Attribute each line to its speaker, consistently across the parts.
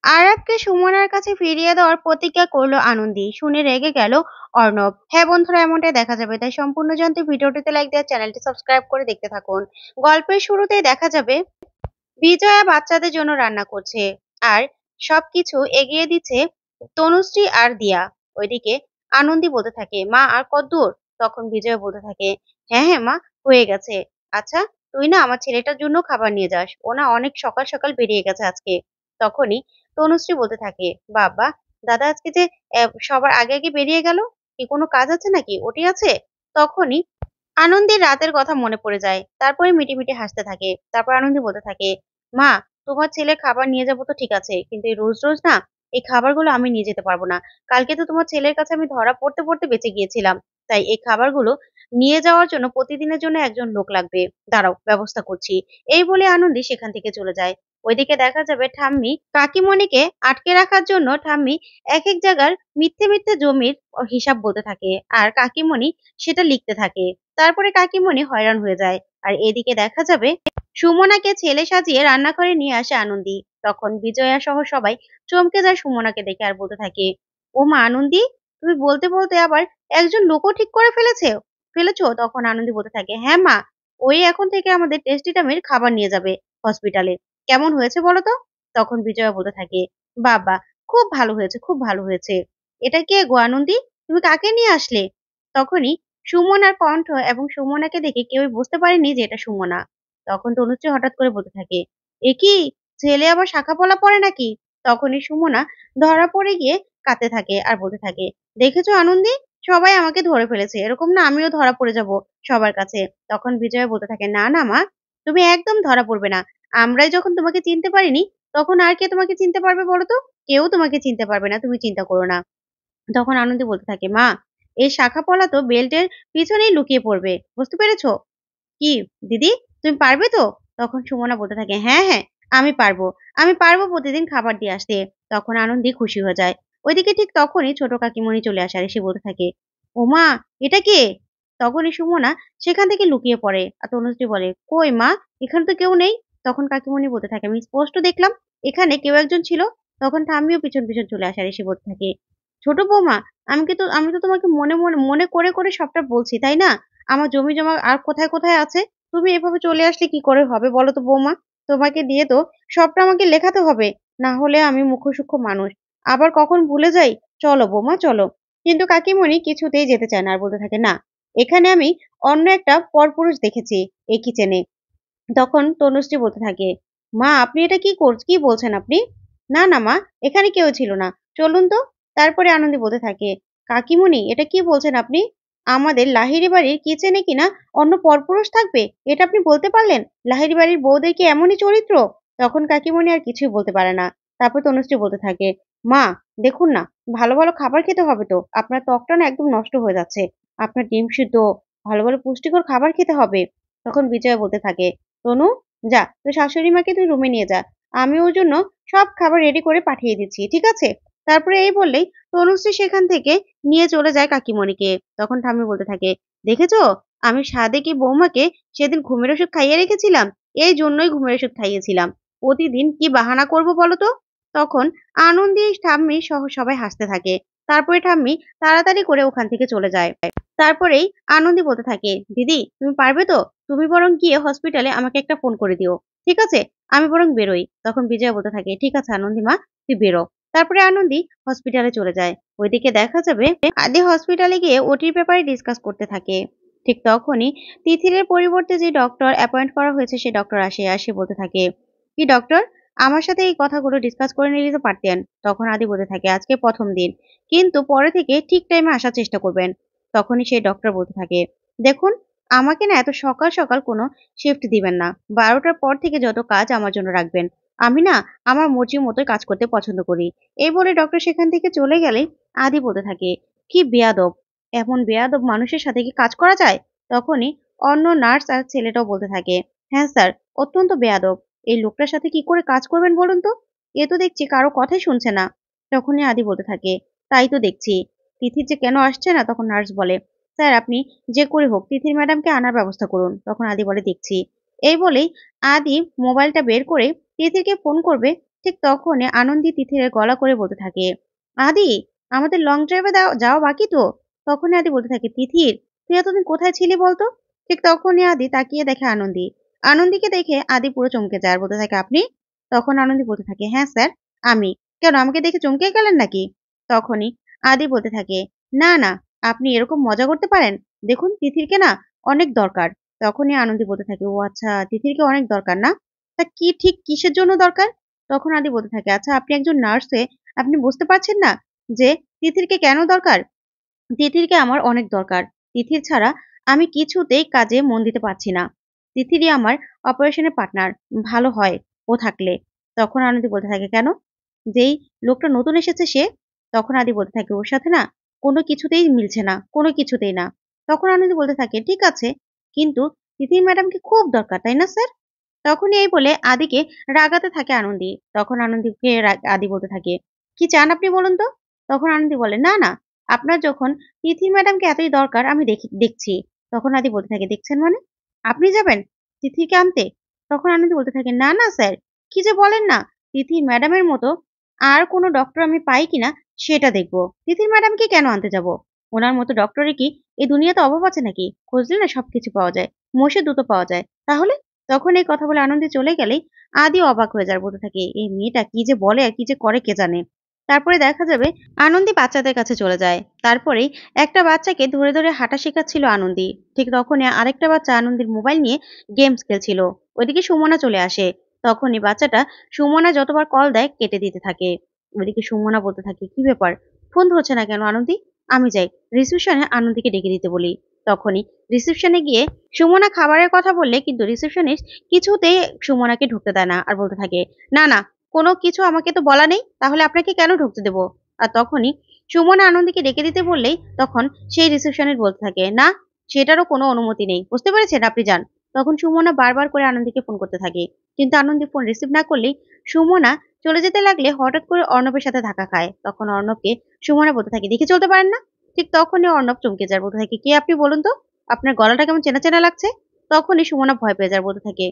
Speaker 1: আরাবকে সুমনার কাছে ফিরিয়ে দেওয়ার প্রতিজ্ঞা করলো আনন্দী। শুনে রেগে গেল অর্ণব। হ্যাঁ বন্ধুরা, এমনটাই দেখা যাবে। তাই সম্পূর্ণ জানতে ভিডিওটিতে লাইক দিয়ে চ্যানেলটি সাবস্ক্রাইব করে দেখতে থাকুন। গল্পের শুরুতেই দেখা যাবে বিজয়া বাচ্চাদের জন্য রান্না করছে আর সবকিছু এগিয়ে দিচ্ছে তনুশ্রী আর দিয়া। ওইদিকে আনন্দী বলতে থাকে, মা আর কতদূর? তখন বিজয়া বলতে থাকে, হ্যাঁ হ্যাঁ মা, হয়ে গেছে। আচ্ছা, তুই না আমার ছেলেটার জন্য খাবার নিয়ে যাস, ও না অনেক সকাল সকাল বেরিয়ে গেছে আজকে। তখনই তনুশ্রী বলতে থাকে, বাবা, দাদা আজকে যে সবার আগে আগে বেরিয়ে গেল, কি কোনো কাজ আছে নাকি, ওটি আছে? তখনই আনন্দীর রাতের কথা মনে পড়ে যায়। তারপরে মিটিমিটি হাসতে থাকে। তারপর আনন্দী বলতে থাকে, মা, তোমার ছেলে খাবার নিয়ে যাবো তো ঠিক আছে, কিন্তু এই রোজ রোজ না এই খাবারগুলো আমি নিয়ে যেতে পারবো না। কালকে তো তোমার ছেলের কাছে আমি ধরা পড়তে পড়তে বেঁচে গিয়েছিলাম। তাই এই খাবারগুলো নিয়ে যাওয়ার জন্য প্রতিদিনের জন্য একজন লোক লাগবে। দাঁড়াও, ব্যবস্থা করছি। এই বলে আনন্দী সেখান থেকে চলে যায়। ওইদিকে দেখা যাবে ঠাম্মি কাকিমণিকে আটকে রাখার জন্য ঠাম্মি এক এক জায়গার মিথ্যে মিথ্যে জমির হিসাব বলতে থাকে, আর কাকিমণি সেটা লিখতে থাকে। তারপরে কাকিমণি হয়রান হয়ে যায়। আর এদিকে দেখা যাবে সুমনাকে ছেলে সাজিয়ে রান্নাঘরে নিয়ে আসে আনন্দী। তখন বিজয়া সহ সবাই চমকে যায় সুমনাকে দেখে আর বলতে থাকে, ও মা আনন্দী, তুমি বলতে বলতে আবার একজন লোকও ঠিক করে ফেলেছো? তখন আনন্দী বলতে থাকে, হ্যাঁ মা, ওই এখন থেকে আমাদের টেস্টিটামের খাবার নিয়ে যাবে হসপিটালে। কেমন হয়েছে বলো তো? তখন বিজয়া বলতে থাকে, বাবা, খুব ভালো হয়েছে, খুব ভালো হয়েছে। এটা কে গো আনন্দী? তুমি কাকে নিয়ে আসলে? তখনই সুমনার কণ্ঠ এবং সুমনাকে দেখে কেউই বুঝতে পারেনি যে এটা সুমনা। তখন তনুশ্রী হঠাৎ করে বলতে থাকে, এ কি, ছেলে আবার শাখাপলা পড়ে নাকি? তখনই সুমনা ধরা পড়ে গিয়ে কাঁদতে থাকে আর বলতে থাকে, দেখেছো আনন্দী, সবাই আমাকে ধরে ফেলেছে, এরকম না আমিও ধরা পড়ে যাব সবার কাছে। তখন বিজয় বলতে থাকে, না না মা, তুমি একদম ধরা পড়বে না। আমরাই যখন তোমাকে চিনতে পারিনি, তখন আর কে তোমাকে চিনতে পারবে বলো তো? কেউ তোমাকে চিনতে পারবে না, তুমি চিন্তা করো না। তখন আনন্দী বলতে থাকে, মা, এই শাখাপলা তো বেল্টের পিছনেই লুকিয়ে পড়বে, বুঝতে পেরেছো? কি দিদি, তুমি পারবে তো? তখন সুমনা বলতে থাকে, হ্যাঁ হ্যাঁ, আমি পারবো। আমি পারবো প্রতিদিন খাবার দিয়ে আসতে। তখন আনন্দী খুশি হয়ে যায়। ওইদিকে ঠিক তখনই ছোট কাকিমণি চলে আসে আর এসে বলতে থাকে, ও মা, এটা কে? তখনই সুমনা সেখান থেকে লুকিয়ে পড়ে আর তনুশ্রী বলে, কই মা, এখানে তো কেউ নেই। তখন কাকিমণি বলতে থাকে, আমি স্পষ্ট দেখলাম এখানে কেউ একজন ছিল। তখন ঠাম্মিও পিছন পিছন চলে আসে আর এসে বলতে থাকে, ছোট বৌমা, আমি তো তোমাকে মনে মনে মনে করে করে সবটা বলছি, তাই না? আমার জমি জমা আর কোথায় কোথায় আছে, তুমি এভাবে চলে আসলে কি করে হবে বলো তো বৌমা? তোমাকে দিয়ে তো সবটা আমাকে লেখাতে হবে, না হলে আমি মুখ্য সূক্ষ্ম মানুষ, আবার কখন ভুলে যাই। চলো বৌমা, চলো। কিন্তু কাকিমণি কিছুতেই যেতে চায় না আর বলতে থাকে, না, এখানে আমি অন্য একটা পরপুরুষ দেখেছি এই কিচেনে। তখন তনুশ্রী বলতে থাকে, মা, আপনি এটা কি বলছেন আপনি? না না মা, এখানে কেউ ছিল না, চলুন তো। তারপরে আনন্দী বলতে থাকে, কাকিমণি, এটা কি বলছেন আপনি? আমাদের লাহিড়ী বাড়ির কিচেনে কিনা অন্য পরপুরুষ থাকবে, এটা আপনি বলতে পারলেন? লাহিড়ী বাড়ির বউদের কি এমনই চরিত্র? তখন কাকিমণি আর কিছুই বলতে পারে না। তারপর তনুশ্রী বলতে থাকে, মা, দেখুন না, ভালো ভালো খাবার খেতে হবে তো, আপনার ত্বকটা না একদম নষ্ট হয়ে যাচ্ছে। আপনার ডিম সিদ্ধ, ভালো ভালো পুষ্টিকর খাবার খেতে হবে। তখন বিজয় বলতে থাকে, তনু, যা, তোর শাশুড়ি মাকে তুই রুমে নিয়ে যা, আমি ওর জন্য সব খাবার রেডি করে পাঠিয়ে দিচ্ছি, ঠিক আছে? তারপরে এই বললেই তনুশ্রী সেখান থেকে নিয়ে চলে যায় কাকিমণিকে। তখন ঠাম্মি বলতে থাকে, দেখেছো, আমি সাধে কি বৌমাকে সেদিন ঘুমের ওষুধ খাইয়ে রেখেছিলাম, এই জন্যই ঘুমের ওষুধ খাইয়েছিলাম। প্রতিদিন কি বাহানা করব বলো তো? তখন আনন্দী ঠাম্মি সহ সবাই হাসতে থাকে। তারপরে ঠাম্মি তাড়াতাড়ি করে ওখান থেকে চলে যায়। তারপরেই আনন্দী বলতে থাকে, দিদি, তুমি পারবে তো? তুমি বরং গিয়ে হসপিটালে আমাকে একটা ফোন করে দিও, ঠিক আছে? আমি বরং বেরোই। তখন বিজয়া বলতে থাকে, ঠিক আছে আনন্দী মা, তুই বেরো। তারপরে আনন্দী হসপিটালে চলে যায়। ওইদিকে দেখা যাবে আদি হসপিটালে গিয়ে ওটির ব্যাপারে ডিসকাস করতে থাকে। ঠিক তখনই তিথিরের পরিবর্তে যে ডক্টর অ্যাপয়েন্ট করা হয়েছে সে ডক্টর আসে বলতে থাকে, কি ডক্টর, আমার সাথে এই কথাগুলো ডিসকাস করে নিলে তো পারতেন। তখন আদি বলতে থাকে, আজকে প্রথম দিন, কিন্তু পরে থেকে ঠিক টাইমে আসার চেষ্টা করবেন। তখনই সেই ডক্টর বলতে থাকে, দেখুন, আমাকে না এত সকাল সকাল কোনো শিফট দিবেন না। 12টার পর থেকে যত কাজ আমার জন্য রাখবেন। আমি না আমার মর্জি মতোই কাজ করতে পছন্দ করি। এই বলে ডক্টর সেখান থেকে চলে গেলে আদি বলতে থাকে, কি বেয়াদব, এমন বেয়াদব মানুষের সাথে কি কাজ করা যায়? তখনই অন্য নার্স আর ছেলেটাও বলতে থাকে, হ্যাঁ স্যার, অত্যন্ত বেয়াদব। এই লোকটার সাথে কি করে কাজ করবেন বলুন তো? এ তো দেখছি কারো কথাই শুনছে না। তখনই আদি বলতে থাকে, তাই তো দেখছি। তিথির যে কেন আসছে না? তখন নার্স বলে, স্যার আপনি যে করে হোক তিথির ম্যাডামকে আনার ব্যবস্থা করুন। তখন আদি বলে, দেখছি। এই বলেই আদি মোবাইলটা বের করে তিথিরকে ফোন করবে ঠিক তখনই আনন্দী তিথির গলা করে বলতে থাকে, আদি, আমাদের লং ড্রাইভে যাওয়া বাকি তো। তখনই আদি বলতে থাকে, তিথির, তুই এতদিন কোথায় ছিলি বলতো? ঠিক তখনই আদি তাকিয়ে দেখে আনন্দী। আনন্দীকে দেখে আদি পুরো চমকে যায় আর বলতে থাকে, আপনি? তখন আনন্দী বলতে থাকে, হ্যাঁ স্যার, আমি। কেন, আমাকে দেখে চমকে গেলেন নাকি? তখনই আদি বলতে থাকে, না না, আপনি এরকম মজা করতে পারেন? দেখুন, তিথিরকে না অনেক দরকার। তখনই আনন্দী বলতে থাকে, ও আচ্ছা, তিথিরকে অনেক দরকার না? তা কি, ঠিক কিসের জন্য দরকার? তখন আদি বলতে থাকে, আচ্ছা, আপনি একজন নার্স হয়ে আপনি বুঝতে পারছেন না যে তিথিরকে কেন দরকার? তিথিরকে আমার অনেক দরকার। তিথির ছাড়া আমি কিছুতেই কাজে মন দিতে পারছি না। তিথিরই আমার অপারেশনের পার্টনার। ভালো হয় ও থাকলে। তখন আনন্দী বলতে থাকে, কেন? যেই লোকটা নতুন এসেছে সে? তখন আদি বলতে থাকে, ওর সাথে না কোনো কিছুতেই মিলছে না, কোনো কিছুতেই না। তখন আনন্দী বলতে থাকে, ঠিক আছে, কিন্তু তিথির ম্যাডামকে খুব দরকার, তাই না স্যার? তখনই এই বলে আদিকে রাগাতে থাকে আনন্দী। তখন আনন্দীকে আদি বলতে থাকে, কি চান আপনি বলুন তো? তখন আনন্দী বলে, না না, আপনার যখন তিথি ম্যাডামকে এতই দরকার আমি দেখছি। তখন আদি বলতে থাকে, দেখছেন মানে? আপনি যাবেন তিথিকে আনতে? তখন আনন্দী বলতে থাকে, না না স্যার, কি যে বলেন না, তিথি ম্যাডামের মতো আর কোনো ডক্টর আমি পাই কিনা সেটা দেখবো। তিথির ম্যাডামকে কেন আনতে যাব? ওনার মতো ডক্টরে কি এই দুনিয়াতে অভাব আছে নাকি? খুঁজলে না সবকিছু পাওয়া যায়, মোষে দুটো পাওয়া যায়। তাহলে? তখন এই কথা বলে আনন্দী চলে গেলেই আদি অবাক হয়ে যায়, বলতে থাকে, এই মেয়েটা কি যে বলে আর কি যে করে কে জানে। তারপরে দেখা যাবে আনন্দী বাচ্চাদের কাছে চলে যায়। তারপরেই একটা বাচ্চাকে ধরে ধরে হাঁটা শেখাচ্ছিল আনন্দী। ঠিক তখনই আরেকটা বাচ্চা আনন্দীর মোবাইল নিয়ে গেমস খেলছিল। ওইদিকে সুমনা চলে আসে। তখনই বাচ্চাটা সুমনা যতবার কল দেয় কেটে দিতে থাকে। ওইদিকে সুমনা বলতে থাকে, কি ব্যাপার, ফোন ধরছে না কেন আনন্দী? আমি যাই রিসেপশনে আনন্দীকে ডেকে দিতে বলি। তখনই রিসেপশনে গিয়ে সুমনা খাবারের কথা বললে কিন্তু রিসেপশনিস্ট কিছুতেই সুমনাকে ঢুকতে দেয় না আর বলতে থাকে, না না, কোনো কিছু আমাকে তো বলা নেই, তাহলে আপনাকে কেন ঢুকতে দেবো? আর তখনই সুমনা আনন্দীকে ডেকে দিতে বললেই তখন সেই রিসেপশনিস্ট বলতে থাকে, না, সেটারও কোনো অনুমতি নেই, বুঝতে পেরেছেন, আপনি যান। তখন সুমনা বারবার করে আনন্দীকে ফোন করতে থাকে, কিন্তু আনন্দী ফোন রিসিভ না করলেই সুমনা চলে যেতে লাগলে হঠাৎ করে অর্ণবের সাথে ধাক্কা খায়। তখন অর্ণবকে সুমনা বলতে থাকে, দেখে চলতে পারেন না? ঠিক তখনই অর্ণব চমকে যায়, বলতে থাকে, কে আপনি বলুন তো, আপনার গলাটা কেমন চেনা চেনা লাগছে। তখনই সুমনা ভয় পেয়ে যায়, বলতে থাকে,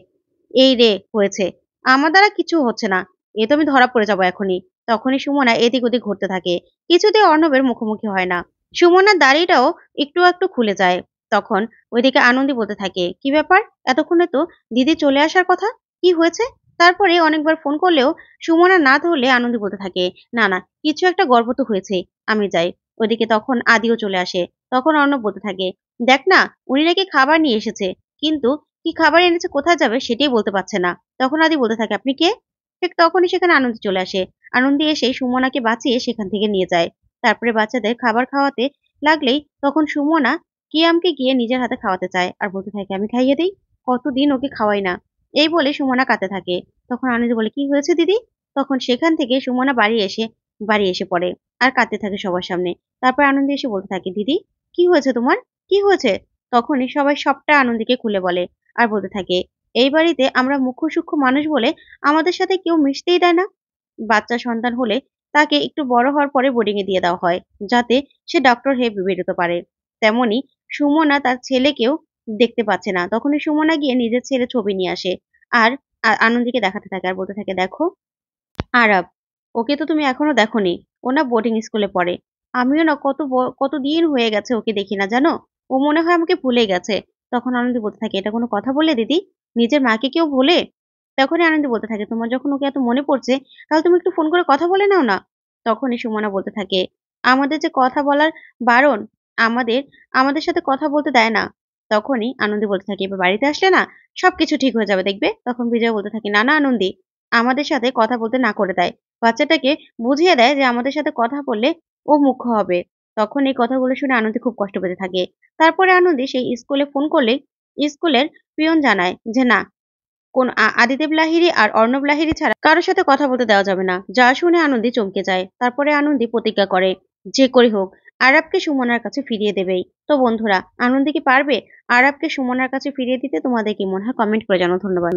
Speaker 1: এই রে হয়েছে, আমার দ্বারা কিছু হচ্ছে না, এ তো আমি ধরা পড়ে যাবো এখনই। তখনই সুমনা এদিক ওদিক ঘুরতে থাকে, কিছুতেই অর্ণবের মুখোমুখি হয় না। সুমনার দাড়িটাও একটু একটু খুলে যায়। তখন ওইদিকে আনন্দী বলতে থাকে, কি ব্যাপার, এতক্ষণে তো দিদি চলে আসার কথা, কি হয়েছে? তারপরে অনেকবার ফোন করলেও সুমনা না ধরলে আনন্দী বলতে থাকে, না না, কিছু একটা গর্ব তো হয়েছে, আমি যাই। ওইদিকে তখন আদিও চলে আসে। তখন অর্ণব বলতে থাকে, দেখ না, উনি নাকি খাবার নিয়ে এসেছে, কিন্তু কি খাবার এনেছে, কোথায় যাবে সেটাই বলতে পারছে না। তখন আদি বলতে থাকে, আপনি কে? ঠিক তখনই সেখানে আনন্দী চলে আসে। আনন্দী এসে সুমনাকে বাঁচিয়ে সেখান থেকে নিয়ে যায়। তারপরে বাচ্চাদের খাবার খাওয়াতে লাগলেই তখন সুমনা কিয়ামকে গিয়ে নিজের হাতে খাওয়াতে চায় আর বলতে থাকে, আমি খাইয়ে দিই, কতদিন ওকে খাওয়াই না। এই বলে সুমনা কাঁদতে থাকে। তখন আনন্দী বলে, কি হয়েছে দিদি? তখন সেখান থেকে সুমনা বাড়ি এসে পড়ে আর কাঁদতে থাকে সবার সামনে। তারপর আনন্দী এসে বলতে থাকে, দিদি, কি হয়েছে তোমার, কি হয়েছে? তখনই সবাই সবটা আনন্দীকে খুলে বলে আর বলতে থাকে, এই বাড়িতে আমরা মুখ্য সূক্ষ্ম মানুষ বলে আমাদের সাথে কেউ মিশতেই দেয় না। বাচ্চা সন্তান হলে তাকে একটু বড় হওয়ার পরে বোর্ডিং এ দিয়ে দেওয়া হয়, যাতে সে ডক্টর হয়ে বেরোতে পারে। তেমনি সুমনা তার ছেলেকেও দেখতে পাচ্ছে না। তখনই সুমনা গিয়ে নিজের ছেলে ছবি নিয়ে আসে আর আনন্দীকে দেখাতে থাকে আর বলতে থাকে, দেখো আরাব, ওকে তো তুমি এখনো দেখোনি, ও না বোর্ডিং স্কুলে পড়ে। আমিও না কতদিন হয়ে গেছে ওকে দেখি না, জানো, ও মনে হয় আমাকে ভুলে গেছে। তখন আনন্দী বলতে থাকে, এটা কোনো কথা বললে দিদি, নিজের মাকে কেউ ভোলে? তখনই আনন্দী বলতে থাকে, তোমার যখন ওকে এত মনে পড়ছে তাহলে তুমি একটু ফোন করে কথা বলে নাও না। তখনই সুমনা বলতে থাকে, আমাদের যে কথা বলার বারণ, আমাদের আমাদের সাথে কথা বলতে দেয় না। তখনই আনন্দী বলতে থাকে, এবার বাড়িতে আসলে না সবকিছু ঠিক হয়ে যাবে দেখবে। তখন বিজয় বলতে থাকে, না না আনন্দী, আমাদের সাথে কথা বলতে না করে দেয়। বাচ্চাটাকে বুঝিয়ে দেয় যে আমাদের সাথে কথা বললে ও মুখ্য হবে। তখন এই কথাগুলো শুনে আনন্দী খুব কষ্ট পেতে থাকে। তারপরে আনন্দী সেই স্কুলে ফোন করলে স্কুলের পিয়ন জানায় যে না, কোন আদিদেব লাহিড়ী আর অর্ণব লাহিড়ী ছাড়া কারো সাথে কথা বলতে দেওয়া যাবে না। যা শুনে আনন্দী চমকে যায়। তারপরে আনন্দী প্রতিজ্ঞা করে, যে করে হোক আরাবকে সুমনার কাছে ফিরিয়ে দেবেই। তো বন্ধুরা, আনন্দী কি পারবে আরাবকে সুমনার কাছে ফিরিয়ে দিতে? তোমাদের কি মনে হয়, কমেন্ট করে জানাও। ধন্যবাদ।